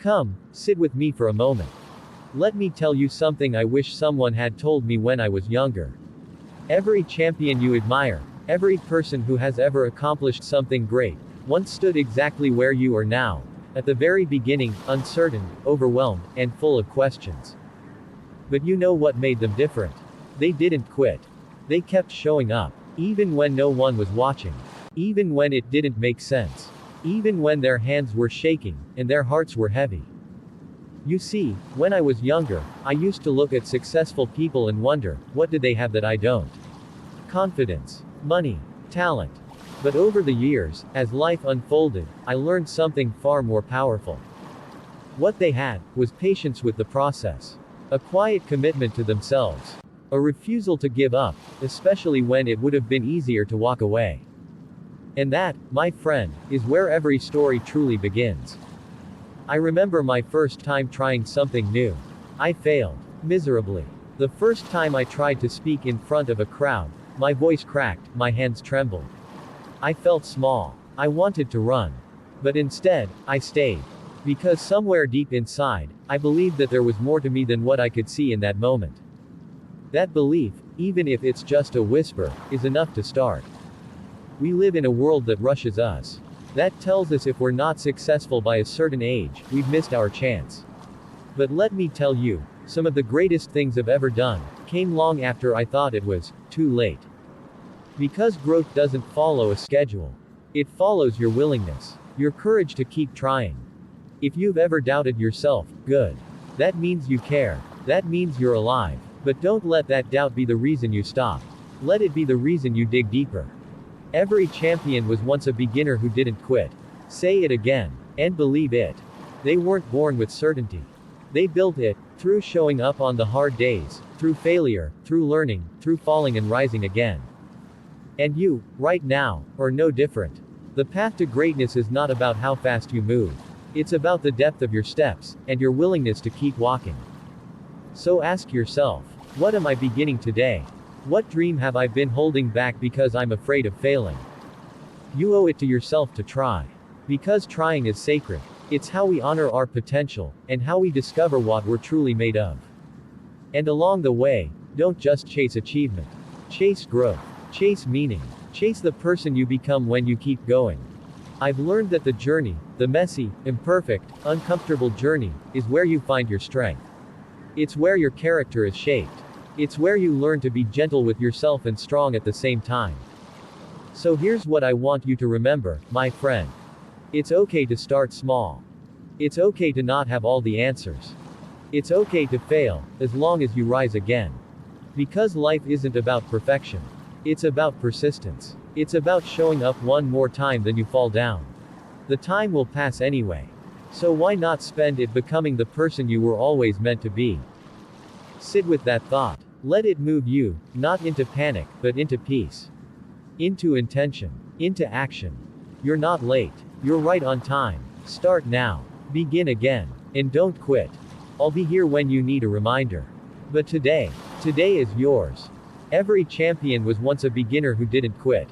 Come, sit with me for a moment. Let me tell you something I wish someone had told me when I was younger. Every champion you admire, every person who has ever accomplished something great, once stood exactly where you are now, at the very beginning, uncertain, overwhelmed, and full of questions. But you know what made them different? They didn't quit. They kept showing up, even when no one was watching, even when it didn't make sense, even when their hands were shaking, and their hearts were heavy. You see, when I was younger, I used to look at successful people and wonder, what did they have that I don't? Confidence, money, talent. But over the years, as life unfolded, I learned something far more powerful. What they had was patience with the process, a quiet commitment to themselves, a refusal to give up, especially when it would have been easier to walk away. And that, my friend, is where every story truly begins. I remember my first time trying something new. I failed miserably. The first time I tried to speak in front of a crowd, my voice cracked, my hands trembled. I felt small. I wanted to run. But instead, I stayed. Because somewhere deep inside, I believed that there was more to me than what I could see in that moment. That belief, even if it's just a whisper, is enough to start. We live in a world that rushes us. That tells us if we're not successful by a certain age, we've missed our chance. But let me tell you, some of the greatest things I've ever done came long after I thought it was too late. Because growth doesn't follow a schedule. It follows your willingness, your courage to keep trying. If you've ever doubted yourself, good. That means you care. That means you're alive. But don't let that doubt be the reason you stop. Let it be the reason you dig deeper. Every champion was once a beginner who didn't quit. Say it again. And believe it. They weren't born with certainty. They built it, through showing up on the hard days, through failure, through learning, through falling and rising again. And you, right now, are no different. The path to greatness is not about how fast you move. It's about the depth of your steps, and your willingness to keep walking. So ask yourself, what am I beginning today? What dream have I been holding back because I'm afraid of failing? You owe it to yourself to try. Because trying is sacred. It's how we honor our potential, and how we discover what we're truly made of. And along the way, don't just chase achievement. Chase growth. Chase meaning. Chase the person you become when you keep going. I've learned that the journey, the messy, imperfect, uncomfortable journey, is where you find your strength. It's where your character is shaped. It's where you learn to be gentle with yourself and strong at the same time. So here's what I want you to remember, my friend. It's okay to start small. It's okay to not have all the answers. It's okay to fail, as long as you rise again. Because life isn't about perfection. It's about persistence. It's about showing up one more time than you fall down. The time will pass anyway. So why not spend it becoming the person you were always meant to be? Sit with that thought. Let it move you, not into panic, but into peace. Into intention. Into action. You're not late. You're right on time. Start now. Begin again. And don't quit. I'll be here when you need a reminder. But today is yours. Every champion was once a beginner who didn't quit.